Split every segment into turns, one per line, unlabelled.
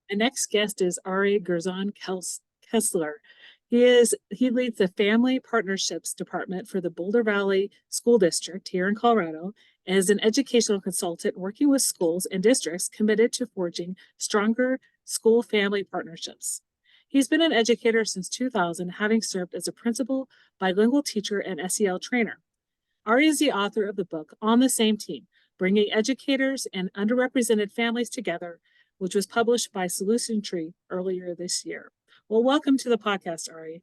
The next guest is Ari Gerzon-Kessler. He leads the Family Partnerships Department for the Boulder Valley School District here in Colorado and is an educational consultant working with schools and districts committed to forging stronger school family partnerships. He's been an educator since 2000, having served as a principal, bilingual teacher, and SEL trainer. Ari is the author of the book On the Same Team, Bringing Educators and Underrepresented Families Together, which was published by Solution Tree earlier this year. Well, welcome to the podcast, Ari.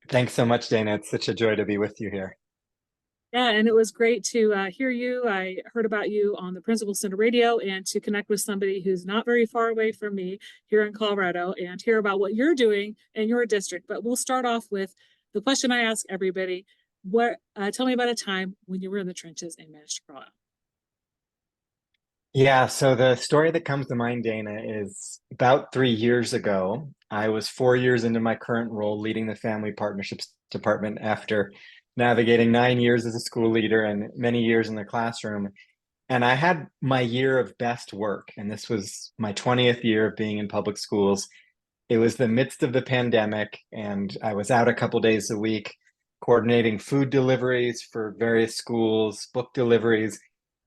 Thanks so much, Dana. It's such a joy to be with you here.
Yeah, and it was great to hear you. I heard about you on the Principal Center Radio and to connect with somebody who's not very far away from me here in Colorado and hear about what you're doing in your district. But we'll start off with the question I ask everybody. Tell me about a time when you were in the trenches and managed to crawl out.
Yeah, so the story that comes to mind, Dana, is about 3 years ago. I was 4 years into my current role leading the Family Partnerships Department after navigating 9 years as a school leader and many years in the classroom. And I had my year of best work, and this was my 20th year of being in public schools. It was the midst of the pandemic, and I was out a couple days a week coordinating food deliveries for various schools, book deliveries,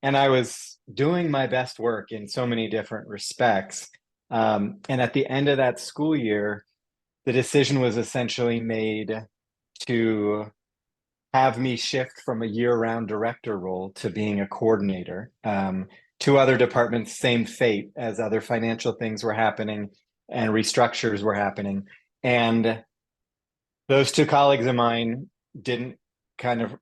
and I was doing my best work in so many different respects. And at the end of that school year, the decision was essentially made to have me shift from a year-round director role to being a coordinator. Two other departments, same fate, as other financial things were happening and restructures were happening. And those two colleagues of mine didn't kind of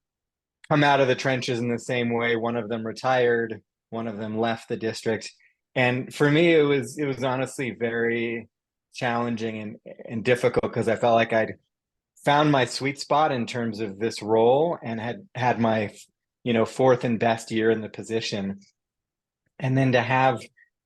come out of the trenches in the same way. One of them retired, one of them left the district. And for me, it was honestly very challenging and difficult because I felt like I'd found my sweet spot in terms of this role and had my fourth and best year in the position. And then to have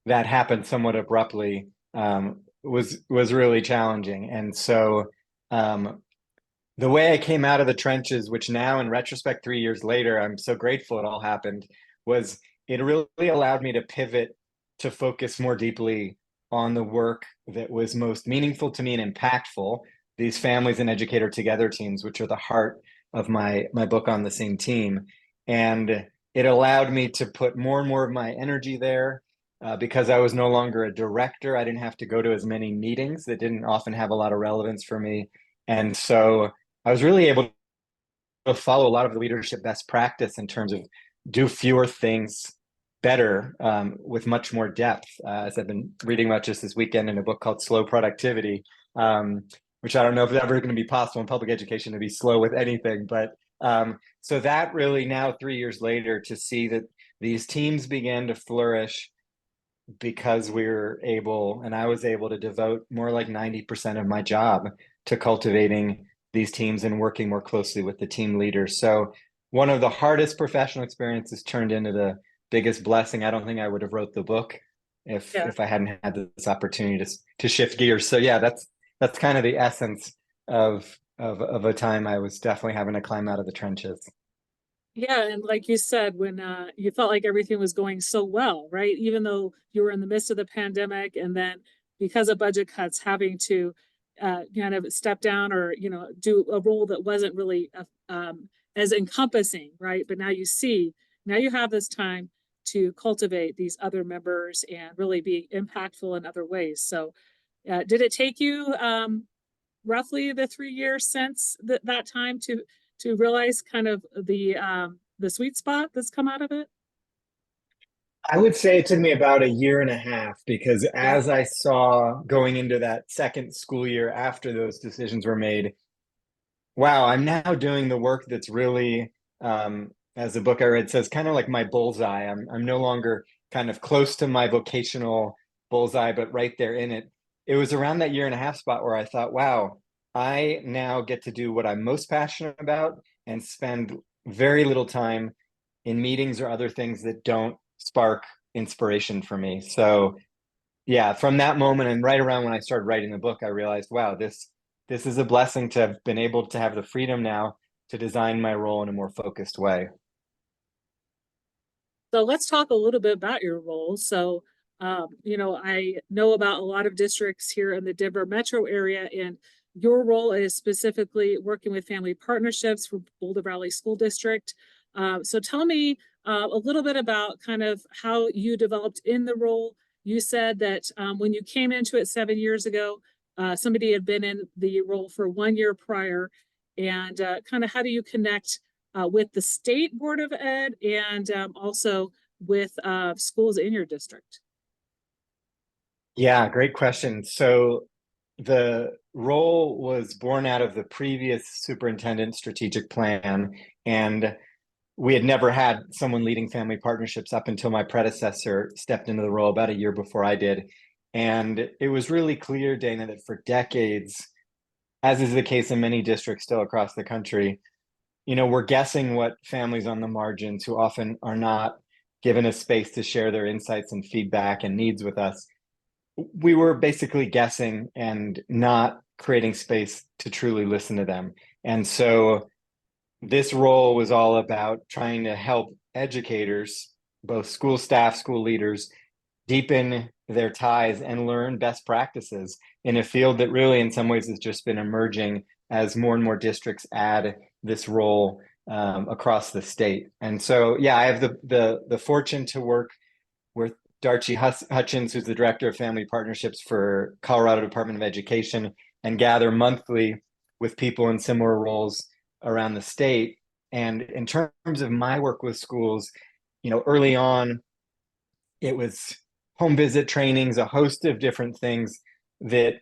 that happen somewhat abruptly was really challenging. And so the way I came out of the trenches, which now in retrospect, 3 years later, I'm so grateful it all happened, was it really allowed me to pivot to focus more deeply on the work that was most meaningful to me and impactful, these families and educator together teams, which are the heart of my book On the Same Team. And it allowed me to put more and more of my energy there because I was no longer a director. I didn't have to go to as many meetings that didn't often have a lot of relevance for me. And so I was really able to follow a lot of the leadership best practice in terms of do fewer things better with much more depth. As I've been reading about just this weekend in a book called Slow Productivity, which I don't know if it's ever going to be possible in public education to be slow with anything. But so that really now 3 years later to see that these teams began to flourish because we were able, and I was able to devote more like 90% of my job to cultivating these teams and working more closely with the team leaders. So one of the hardest professional experiences turned into the biggest blessing. I don't think I would have wrote the book if I hadn't had this opportunity to shift gears. So yeah, that's kind of the essence of a time I was definitely having to climb out of the trenches.
Yeah, and like you said, when you felt like everything was going so well, right? Even though you were in the midst of the pandemic, and then because of budget cuts, having to kind of step down or do a role that wasn't really as encompassing, right? But now you have this time to cultivate these other members and really be impactful in other ways. So, did it take you roughly the 3 years since that time to realize kind of the sweet spot that's come out of it?
I would say it took me about a year and a half because
Yeah.
as I saw going into that second school year after those decisions were made, wow, I'm now doing the work that's really, as the book I read says, kind of like my bullseye. I'm no longer kind of close to my vocational bullseye, but right there in it. It was around that year and a half spot where I thought, wow, I now get to do what I'm most passionate about and spend very little time in meetings or other things that don't spark inspiration for me. So yeah, from that moment and right around when I started writing the book, I realized, wow, this is a blessing to have been able to have the freedom now to design my role in a more focused way.
So let's talk a little bit about your role. So I know about a lot of districts here in the Denver metro area, and your role is specifically working with family partnerships for Boulder Valley School District. So tell me a little bit about kind of how you developed in the role. You said that when you came into it 7 years ago, somebody had been in the role for 1 year prior, and kind of how do you connect with the state board of ed and also with schools in your district?
Yeah, great question. So the role was born out of the previous superintendent strategic plan, and we had never had someone leading family partnerships up until my predecessor stepped into the role about a year before I did. And it was really clear, Dana, that for decades, as is the case in many districts still across the country, we're guessing what families on the margins who often are not given a space to share their insights and feedback and needs with us, we were basically guessing and not creating space to truly listen to them. And so this role was all about trying to help educators, both school staff, school leaders, deepen their ties and learn best practices in a field that really in some ways has just been emerging as more and more districts add this role across the state. And so, yeah, I have the fortune to work with Darcy Hutchins, who's the Director of Family Partnerships for Colorado Department of Education, and gather monthly with people in similar roles around the state. And in terms of my work with schools, early on, it was home visit trainings, a host of different things that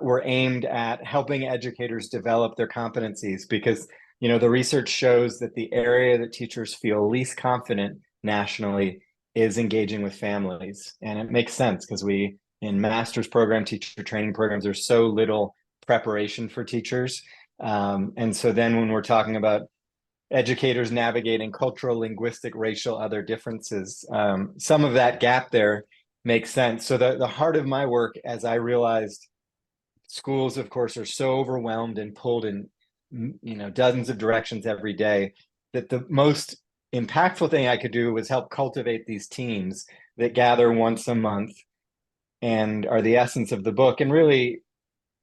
were aimed at helping educators develop their competencies, because the research shows that the area that teachers feel least confident nationally is engaging with families. And it makes sense because we, in master's program, teacher training programs, there's so little preparation for teachers. And so then when we're talking about educators navigating cultural, linguistic, racial, other differences, some of that gap there makes sense. So the heart of my work, as I realized, schools, of course, are so overwhelmed and pulled in dozens of directions every day, that the most impactful thing I could do was help cultivate these teams that gather once a month and are the essence of the book, and really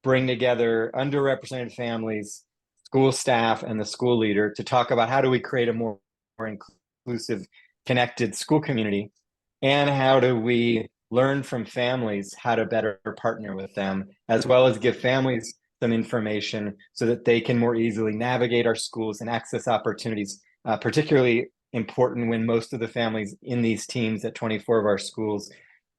bring together underrepresented families, school staff, and the school leader to talk about how do we create a more inclusive, connected school community, and how do we learn from families how to better partner with them, as well as give families some information so that they can more easily navigate our schools and access opportunities, particularly important when most of the families in these teams at 24 of our schools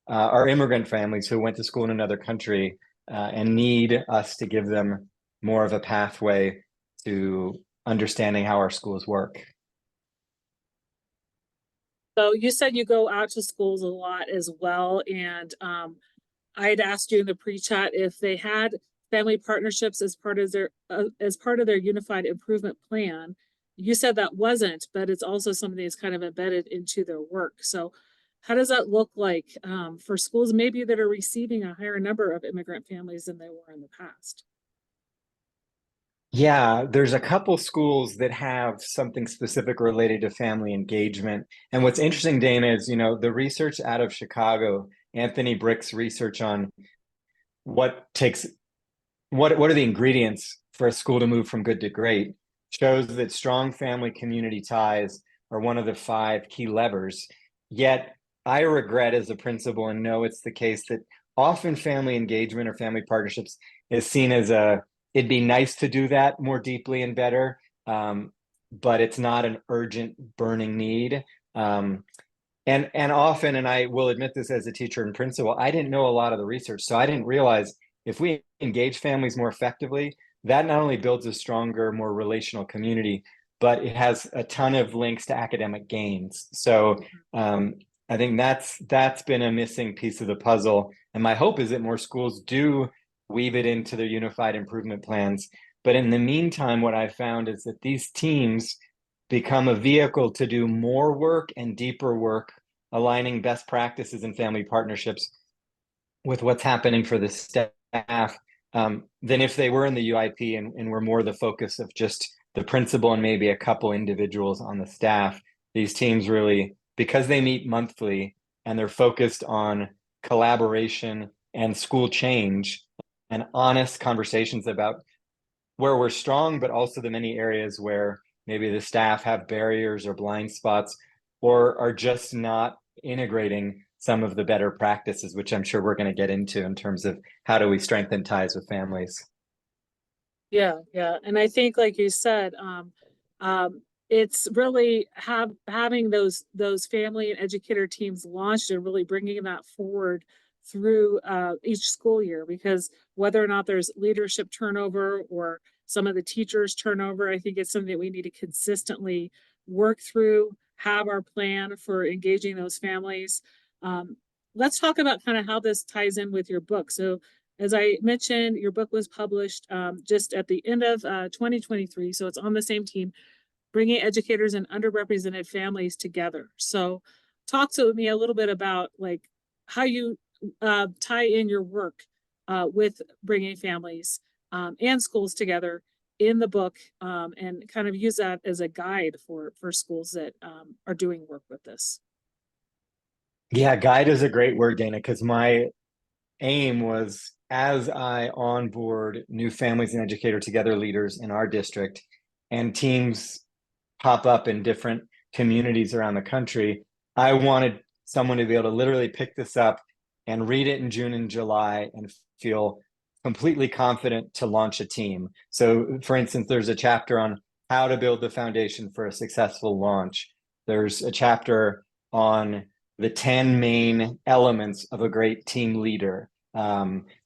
are immigrant families who went to school in another country and need us to give them more of a pathway to understanding how our schools work.
So you said you go out to schools a lot as well, and I had asked you in the pre-chat if they had family partnerships as part of their unified improvement plan. You said that wasn't, but it's also something that's kind of embedded into their work. So how does that look like for schools maybe that are receiving a higher number of immigrant families than they were in the past?
Yeah, there's a couple schools that have something specific related to family engagement. And what's interesting, Dana, is, the research out of Chicago, Anthony Brick's research on what are the ingredients for a school to move from good to great, shows that strong family community ties are one of the 5 key levers. Yet I regret as a principal, and know it's the case, that often family engagement or family partnerships is seen as it'd be nice to do that more deeply and better, but it's not an urgent burning need. And often, and I will admit this as a teacher and principal, I didn't know a lot of the research. So I didn't realize if we engage families more effectively, that not only builds a stronger, more relational community, but it has a ton of links to academic gains. So I think that's been a missing piece of the puzzle. And my hope is that more schools do weave it into their unified improvement plans. But in the meantime, what I've found is that these teams become a vehicle to do more work and deeper work, aligning best practices and family partnerships with what's happening for the staff, than if they were in the UIP and were more the focus of just the principal and maybe a couple individuals on the staff. These teams really, because they meet monthly and they're focused on collaboration and school change, and honest conversations about where we're strong, but also the many areas where maybe the staff have barriers or blind spots, or are just not integrating some of the better practices, which I'm sure we're going to get into in terms of how do we strengthen ties with families.
Yeah, yeah. And I think, like you said, it's really having those family and educator teams launched and really bringing that forward through each school year, because whether or not there's leadership turnover or some of the teachers turnover, I think it's something that we need to consistently work through, have our plan for engaging those families. Um, let's talk about kind of how this ties in with your book. So as I mentioned, your book was published just at the end of 2023. So it's on the same team, bringing educators and underrepresented families together. So talk to me a little bit about like how you tie in your work with bringing families and schools together in the book, and kind of use that as a guide for schools that are doing work with this.
Yeah, guide is a great word, Dana, because my aim was, as I onboard new families and educator together leaders in our district, and teams pop up in different communities around the country, I wanted someone to be able to literally pick this up and read it in June and July and feel completely confident to launch a team. So, for instance, there's a chapter on how to build the foundation for a successful launch. There's a chapter on the 10 main elements of a great team leader.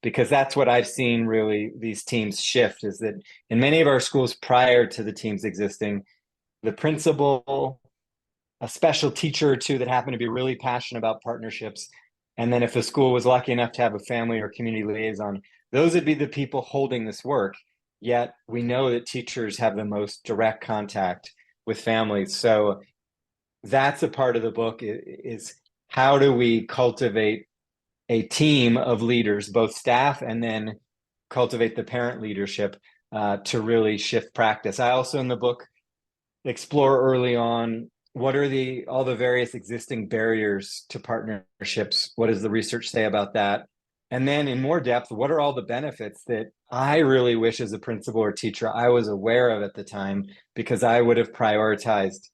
Because that's what I've seen really these teams shift, is that in many of our schools prior to the teams existing, the principal, a special teacher or two that happened to be really passionate about partnerships, and then if a school was lucky enough to have a family or community liaison, those would be the people holding this work. Yet we know that teachers have the most direct contact with families. So that's a part of the book, is how do we cultivate a team of leaders, both staff and then cultivate the parent leadership to really shift practice. I also in the book explore early on what are all the various existing barriers to partnerships. What does the research say about that? And then in more depth, what are all the benefits that I really wish as a principal or teacher I was aware of at the time, because I would have prioritized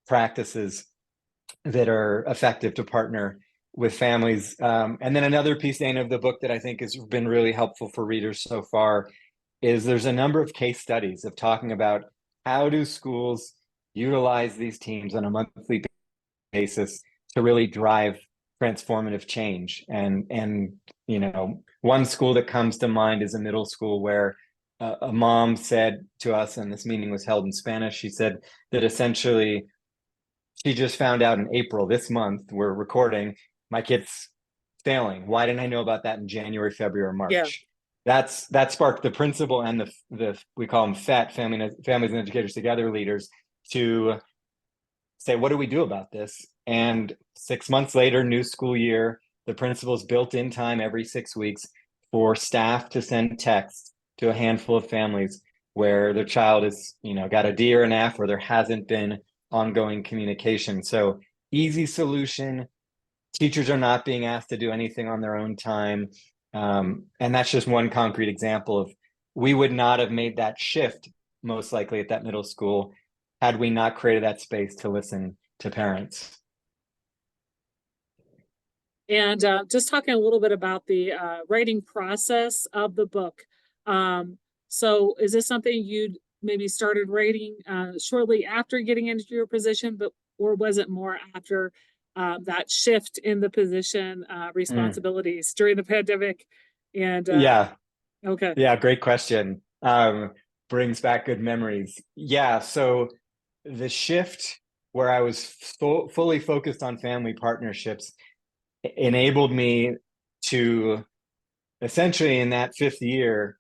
practices that are effective to partner with families. And then another piece, Dana, of the book that I think has been really helpful for readers so far is there's a number of case studies of talking about how do schools utilize these teams on a monthly basis to really drive transformative change. And you know, one school that comes to mind is a middle school where a mom said to us, and this meeting was held in Spanish, she said that essentially she just found out in April, this month we're recording, my kid's failing. Why didn't I know about that in January, February, or
Yeah.
March? That sparked the principal and the we call them FET, families and educators together leaders, to say, what do we do about this? And 6 months later, new school year, the principal's built in time every 6 weeks for staff to send texts to a handful of families where their child is, you know, got a D or an F, or there hasn't been ongoing communication. So easy solution. Teachers are not being asked to do anything on their own time. And that's just one concrete example of, we would not have made that shift most likely at that middle school had we not created that space to listen to parents.
And just talking a little bit about the writing process of the book. So is this something you'd maybe started writing shortly after getting into your position, or was it more after that shift in the position responsibilities during the pandemic? And
Yeah,
okay.
yeah, great question. Brings back good memories. Yeah, so the shift where I was fully focused on family partnerships enabled me to essentially in that 5th year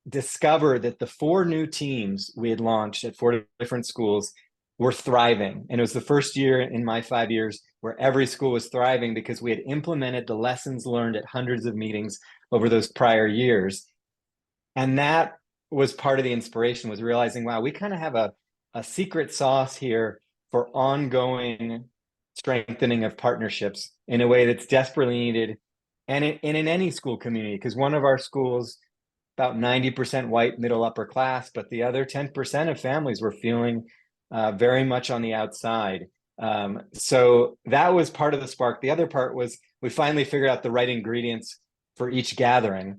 discover that the 4 new teams we had launched at 4 different schools were thriving. And it was the first year in my 5 years where every school was thriving because we had implemented the lessons learned at hundreds of meetings over those prior years. And that was part of the inspiration, was realizing, wow, we kind of have a secret sauce here for ongoing strengthening of partnerships in a way that's desperately needed, and in any school community, because one of our schools, about 90% white, middle upper class, but the other 10% of families were feeling very much on the outside. So that was part of the spark. The other part was we finally figured out the right ingredients for each gathering.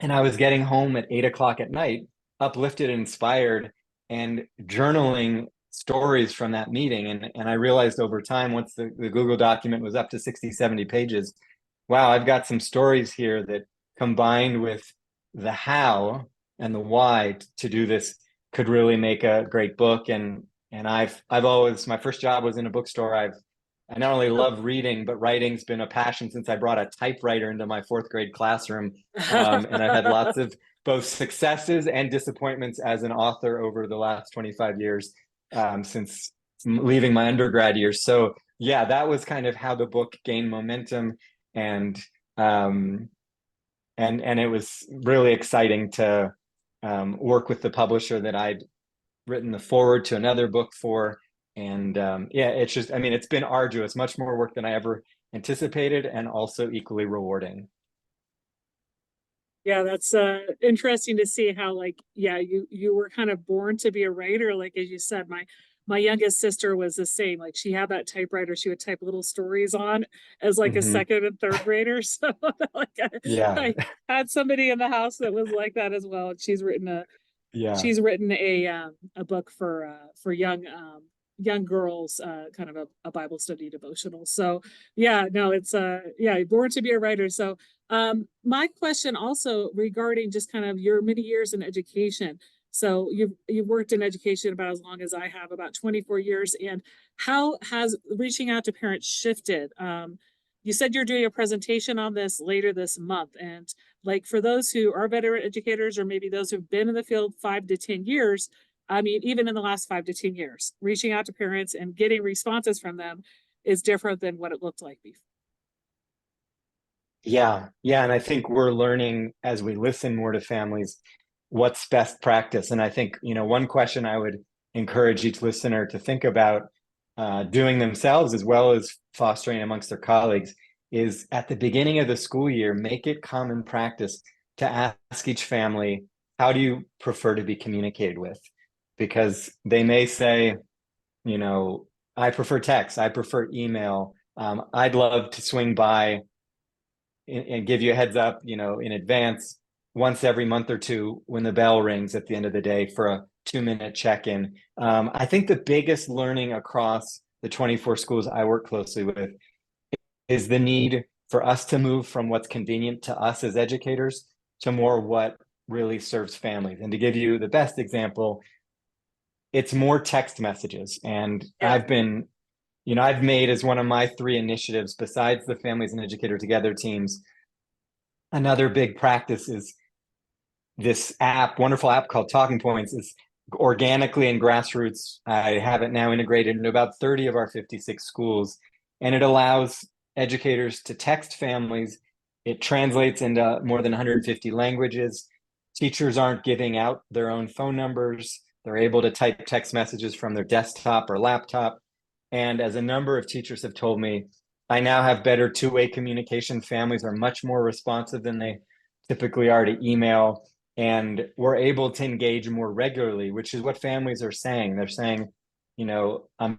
And I was getting home at 8 o'clock at night, uplifted and inspired, and journaling stories from that meeting. And I realized over time, once the Google document was up to 60, 70 pages, wow, I've got some stories here that combined with the how and the why to do this could really make a great book. And I've always, my first job was in a bookstore. I not only love reading, but writing's been a passion since I brought a typewriter into my fourth grade classroom. And I've had lots of both successes and disappointments as an author over the last 25 years, since leaving my undergrad years. So yeah, that was kind of how the book gained momentum, and it was really exciting to work with the publisher that I'd written the forward to another book for. And yeah, it's just, I mean, it's been arduous, much more work than I ever anticipated, and also equally rewarding.
Yeah, that's interesting to see how, like, yeah, you were kind of born to be a writer. Like, as you said, my youngest sister was the same. Like, she had that typewriter she would type little stories on as like a
Mm-hmm.
second and third grader. So like
Yeah,
I had somebody in the house that was like that as well. And
yeah,
she's written a book for young girls, kind of a Bible study devotional. So yeah, no, it's yeah, born to be a writer. So my question also regarding just kind of your many years in education. So you've worked in education about as long as I have, about 24 years. And how has reaching out to parents shifted? You said you're doing a presentation on this later this month. And like, for those who are veteran educators, or maybe those who've been in the field 5 to 10 years, I mean, even in the last 5 to 10 years, reaching out to parents and getting responses from them is different than what it looked like before.
yeah. And I think we're learning as we listen more to families what's best practice. And I think, one question I would encourage each listener to think about doing themselves, as well as fostering amongst their colleagues, is at the beginning of the school year, make it common practice to ask each family, how do you prefer to be communicated with? Because they may say, you know, I prefer text, I prefer email. I'd love to swing by and give you a heads up, in advance once every month or two when the bell rings at the end of the day for a 2-minute check-in. I think the biggest learning across the 24 schools I work closely with is the need for us to move from what's convenient to us as educators to more what really serves families. And to give you the best example, it's more text messages. And
Yeah.
I've made as one of my 3 initiatives, besides the Families and Educator Together teams, another big practice is this wonderful app called Talking Points. Is organically and grassroots. I have it now integrated into about 30 of our 56 schools, and it allows educators to text families. It translates into more than 150 languages. Teachers aren't giving out their own phone numbers. They're able to type text messages from their desktop or laptop. And as a number of teachers have told me, I now have better two-way communication. Families are much more responsive than they typically are to email. And we're able to engage more regularly, which is what families are saying. They're saying, I'm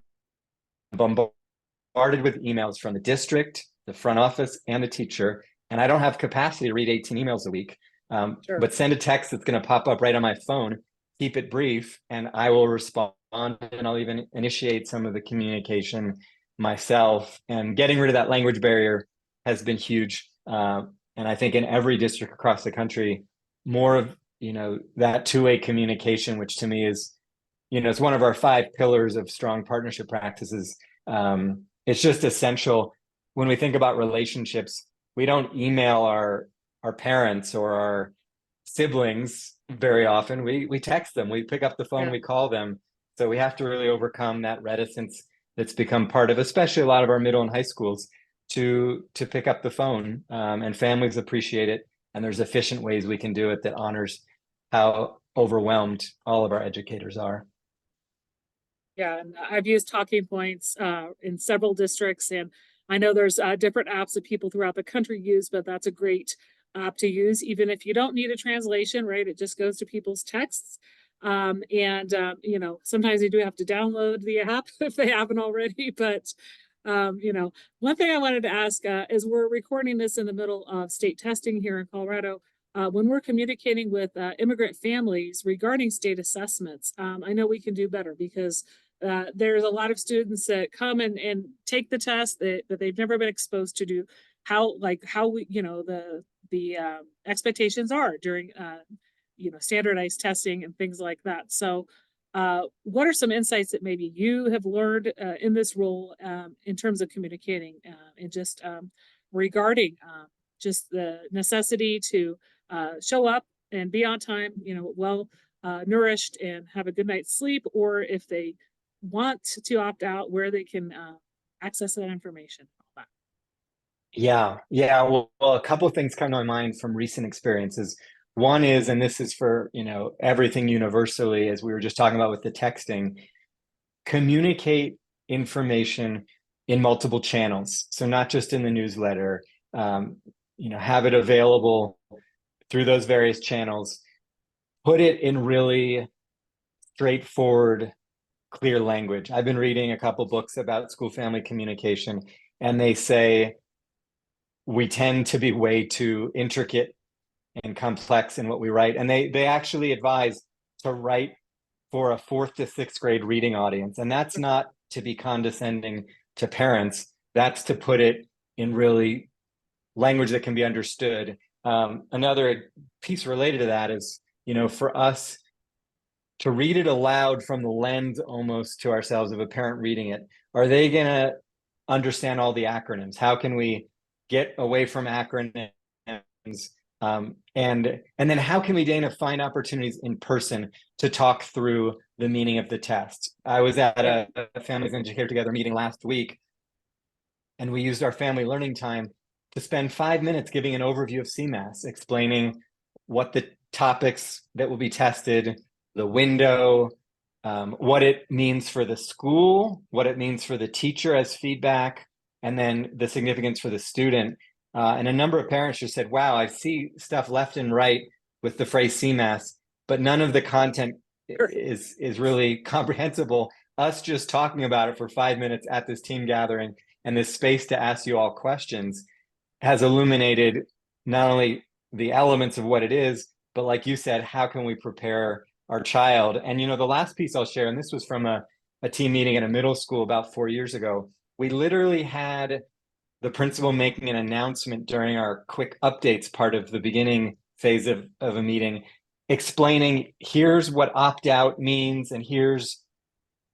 bombarded with emails from the district, the front office, and the teacher, and I don't have capacity to read 18 emails a week.
Sure.
But send a text that's going to pop up right on my phone, keep it brief, and I will respond, and I'll even initiate some of the communication myself. And getting rid of that language barrier has been huge. And I think in every district across the country, more of that two-way communication, which to me is, it's one of our 5 pillars of strong partnership practices. It's just essential. When we think about relationships, we don't email our parents or our siblings very often. We text them, we pick up the phone,
Yeah.
we call them. So we have to really overcome that reticence that's become part of, especially a lot of our middle and high schools, to pick up the phone. And families appreciate it. And there's efficient ways we can do it that honors how overwhelmed all of our educators are.
Yeah, and I've used talking points in several districts, and I know there's different apps that people throughout the country use, but that's a great app to use, even if you don't need a translation, right? It just goes to people's texts. You know, sometimes you do have to download the app if they haven't already. But, you know, one thing I wanted to ask is we're recording this in the middle of state testing here in Colorado. When we're communicating with immigrant families regarding state assessments, I know we can do better because there's a lot of students that come and take the test that they've never been exposed to do how we, you know, the expectations are during you know, standardized testing and things like that. So what are some insights that maybe you have learned in this role in terms of communicating and just regarding just the necessity to show up and be on time, you know, well nourished and have a good night's sleep, or if they want to opt out, where they can access that information.
Yeah. Well, a couple of things come to my mind from recent experiences. One is, and this is for, you know, everything universally, as we were just talking about with the texting, communicate information in multiple channels. So not just in the newsletter, you know, have it available through those various channels. Put it in really straightforward, clear language. I've been reading a couple books about school family communication, and they say we tend to be way too intricate and complex in what we write. And they actually advise to write for a 4th to 6th grade reading audience. And that's not to be condescending to parents. That's to put it in really language that can be understood. Another piece related to that is, you know, for us to read it aloud from the lens almost to ourselves of a parent reading it. Are they going to understand all the acronyms? How can we get away from acronyms? And then how can we, Dana, find opportunities in person to talk through the meaning of the test? I was at a Families and Educator Together meeting last week, and we used our family learning time to spend 5 minutes giving an overview of CMAS, explaining what the topics that will be tested, the window, what it means for the school, what it means for the teacher as feedback, and then the significance for the student. And a number of parents just said, wow, I see stuff left and right with the phrase CMAS, but none of the content is really comprehensible. Us just talking about it for 5 minutes at this team gathering and this space to ask you all questions has illuminated not only the elements of what it is, but like you said, how can we prepare our child? And, you know, the last piece I'll share, and this was from a team meeting at a middle school about 4 years ago, we literally had the principal making an announcement during our quick updates part of the beginning phase of a meeting, explaining here's what opt out means, and here's,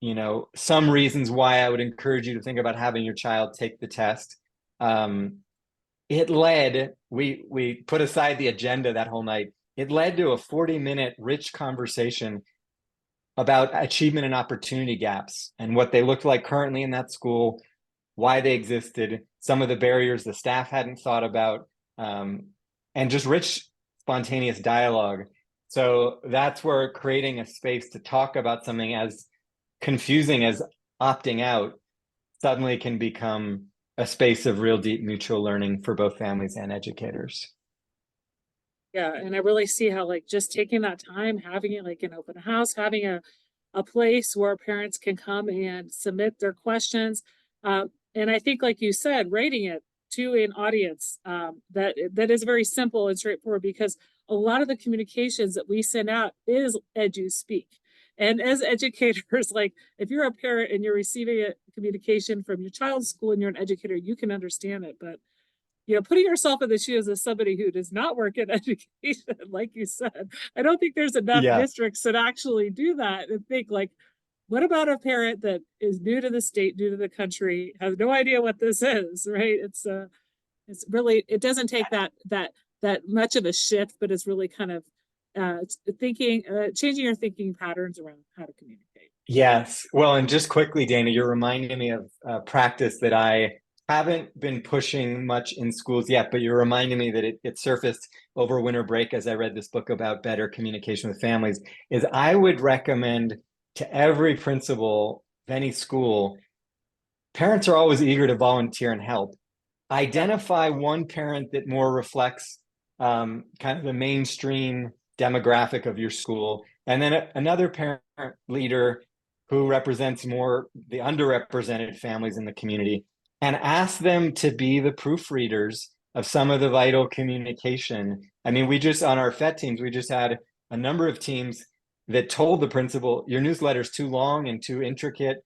you know, some reasons why I would encourage you to think about having your child take the test. It led, we put aside the agenda that whole night. It led to a 40-minute rich conversation about achievement and opportunity gaps and what they looked like currently in that school, why they existed, some of the barriers the staff hadn't thought about, and just rich, spontaneous dialogue. So that's where creating a space to talk about something as confusing as opting out suddenly can become a space of real deep mutual learning for both families and educators.
Yeah, and I really see how like just taking that time, having it like an open house, having a place where parents can come and submit their questions. And I think, like you said, rating it to an audience that is very simple and straightforward, because a lot of the communications that we send out is edu speak. And as educators, like if you're a parent and you're receiving a communication from your child's school and you're an educator, you can understand it. But you know, putting yourself in the shoes of somebody who does not work in education, like you said, I don't think there's enough
Yeah.
districts that actually do that and think like, what about a parent that is new to the state, new to the country, has no idea what this is, right? It's really, it doesn't take that much of a shift, but it's really kind of changing your thinking patterns around how to communicate.
Yes. Well, and just quickly, Dana, you're reminding me of a practice that I haven't been pushing much in schools yet, but you're reminding me that it surfaced over winter break as I read this book about better communication with families, is I would recommend to every principal any school, parents are always eager to volunteer and help.
Yeah.
Identify one parent that more reflects kind of the mainstream demographic of your school, and then another parent leader who represents more the underrepresented families in the community, and ask them to be the proofreaders of some of the vital communication. I mean, we just on our FET teams, we just had a number of teams that told the principal, your newsletter is too long and too intricate.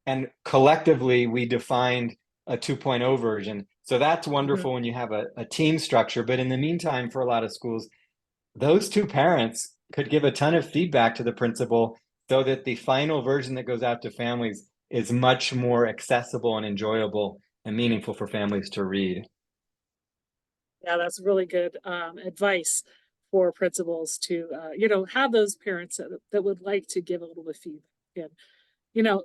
And collectively, we defined a 2.0 version. So that's wonderful when you have a team structure. But in the meantime, for a lot of schools, those two parents could give a ton of feedback to the principal so that the final version that goes out to families is much more accessible and enjoyable and meaningful for families to read.
Yeah, that's really good advice for principals to, have those parents that would like to give a little bit of feedback. And,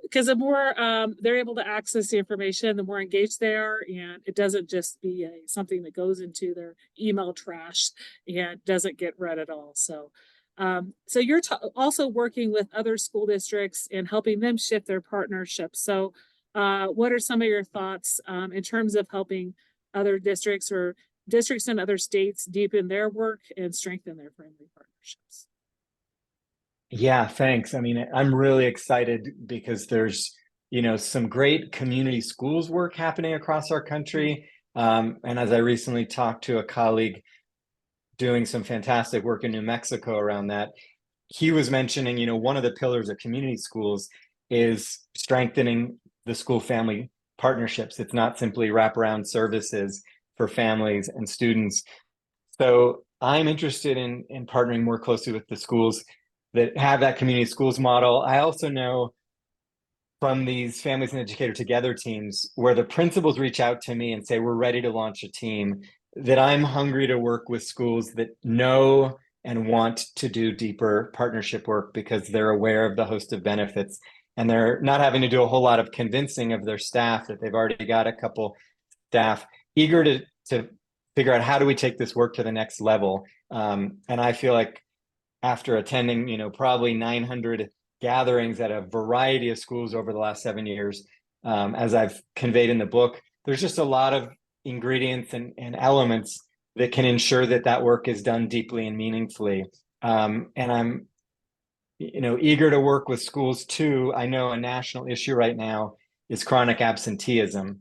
because the more they're able to access the information, the more engaged they are, and it doesn't just be something that goes into their email trash and doesn't get read at all. So you're also working with other school districts and helping them shift their partnerships. So, what are some of your thoughts in terms of helping other districts or districts in other states deepen their work and strengthen their family partnerships?
Yeah, thanks. I mean, I'm really excited because there's, some great community schools work happening across our country. And as I recently talked to a colleague doing some fantastic work in New Mexico around that, he was mentioning, one of the pillars of community schools is strengthening the school family partnerships. It's not simply wraparound services for families and students. So I'm interested in partnering more closely with the schools that have that community schools model. I also know from these families and educator together teams where the principals reach out to me and say, we're ready to launch a team, that I'm hungry to work with schools that know and want to do deeper partnership work because they're aware of the host of benefits and they're not having to do a whole lot of convincing of their staff, that they've already got a couple staff eager to figure out how do we take this work to the next level. And I feel like after attending, probably 900 gatherings at a variety of schools over the last 7 years, as I've conveyed in the book, there's just a lot of ingredients and elements that can ensure that that work is done deeply and meaningfully. And I'm, eager to work with schools too. I know a national issue right now is chronic absenteeism.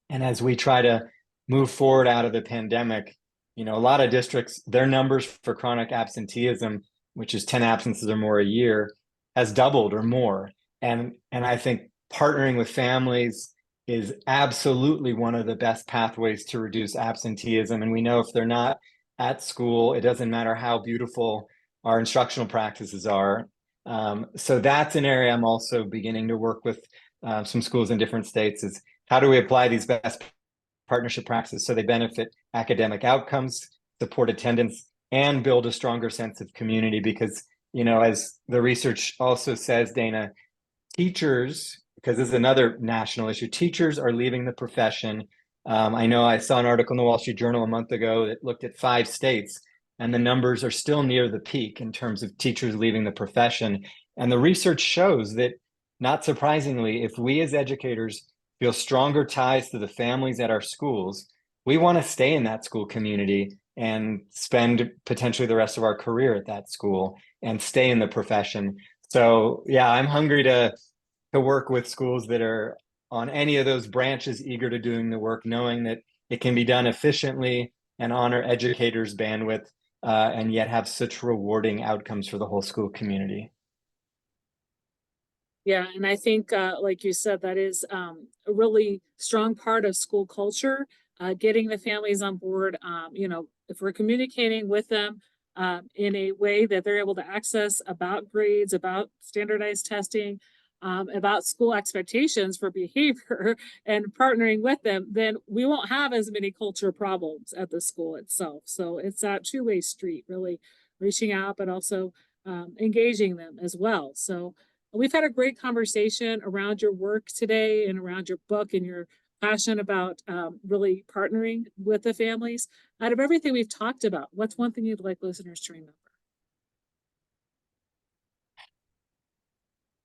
And as we try to move forward out of the pandemic, a lot of districts, their numbers for chronic absenteeism, which is 10 absences or more a year, has doubled or more. And I think partnering with families is absolutely one of the best pathways to reduce absenteeism. And we know if they're not at school, it doesn't matter how beautiful our instructional practices are. So that's an area I'm also beginning to work with some schools in different states, is how do we apply these best partnership practices so they benefit academic outcomes, support attendance, and build a stronger sense of community? Because, as the research also says, Dana, teachers, because this is another national issue, teachers are leaving the profession. I know I saw an article in the Wall Street Journal a month ago that looked at 5 states, and the numbers are still near the peak in terms of teachers leaving the profession. And the research shows that, not surprisingly, if we as educators feel stronger ties to the families at our schools, we want to stay in that school community and spend potentially the rest of our career at that school and stay in the profession. So yeah, I'm hungry to work with schools that are on any of those branches, eager to doing the work, knowing that it can be done efficiently and honor educators' bandwidth, and yet have such rewarding outcomes for the whole school community.
Yeah, and I think, like you said, that is a really strong part of school culture, getting the families on board. If we're communicating with them in a way that they're able to access about grades, about standardized testing, about school expectations for behavior and partnering with them, then we won't have as many culture problems at the school itself. So it's that two-way street, really reaching out, but also engaging them as well. So we've had a great conversation around your work today and around your book and your passion about really partnering with the families. Out of everything we've talked about, what's one thing you'd like listeners to remember?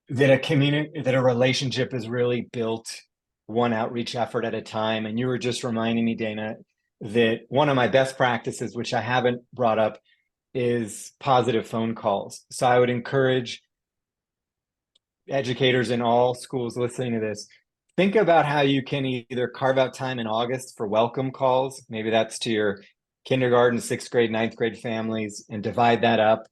that a community, that a relationship is really built one outreach effort at a time. And you were just reminding me, Dana, that one of my best practices, which I haven't brought up, is positive phone calls. So I would encourage educators in all schools listening to this, think about how you can either carve out time in August for welcome calls. Maybe that's to your kindergarten, sixth grade, ninth grade families, and divide that up.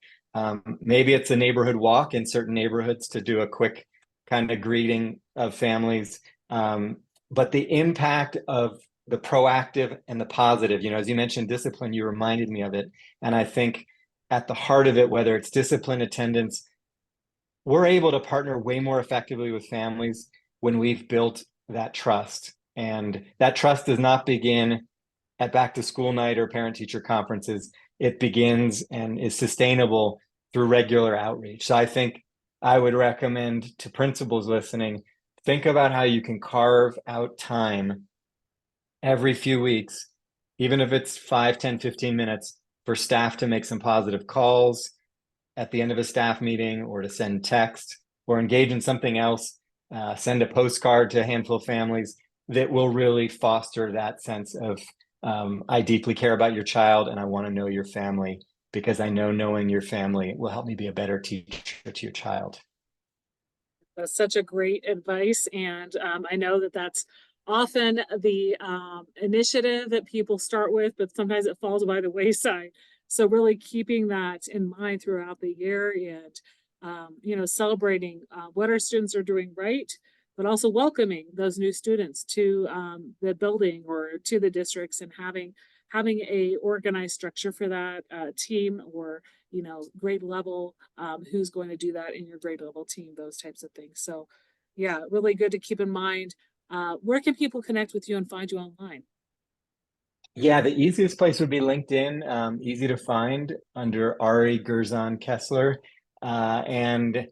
Maybe it's a neighborhood walk in certain neighborhoods to do a quick kind of greeting of families. But the impact of the proactive and the positive, as you mentioned, discipline, you reminded me of it. And I think at the heart of it, whether it's discipline, attendance, we're able to partner way more effectively with families when we've built that trust. And that trust does not begin at back to school night or parent teacher conferences. It begins and is sustainable through regular outreach. So I think I would recommend to principals listening, think about how you can carve out time every few weeks, even if it's 5, 10, 15 minutes, for staff to make some positive calls at the end of a staff meeting, or to send text, or engage in something else, send a postcard to a handful of families that will really foster that sense of, I deeply care about your child and I want to know your family, because I know knowing your family will help me be a better teacher to your child.
That's such a great advice. And I know that that's often the initiative that people start with, but sometimes it falls by the wayside. So really keeping that in mind throughout the year, and celebrating what our students are doing right, but also welcoming those new students to the building or to the districts, and having a organized structure for that team, or grade level, who's going to do that in your grade level team, those types of things. So yeah, really good to keep in mind. Where can people connect with you and find you online?
Yeah, the easiest place would be LinkedIn, easy to find under Ari Gerzon-Kessler. And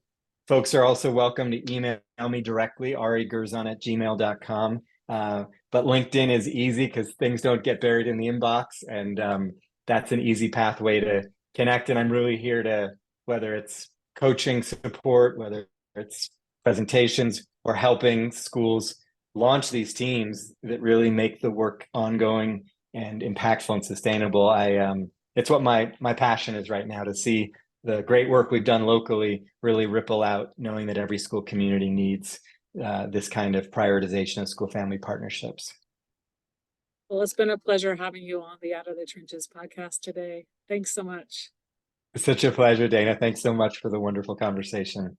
folks are also welcome to email me directly, arigerzon@gmail.com. But LinkedIn is easy because things don't get buried in the inbox. And that's an easy pathway to connect. And I'm really here to, whether it's coaching support, whether it's presentations, or helping schools launch these teams that really make the work ongoing and impactful and sustainable. It's what my passion is right now, to see the great work we've done locally really ripple out, knowing that every school community needs this kind of prioritization of school family partnerships.
Well, it's been a pleasure having you on the Out of the Trenches podcast today. Thanks so much.
It's such a pleasure, Dana. Thanks so much for the wonderful conversation.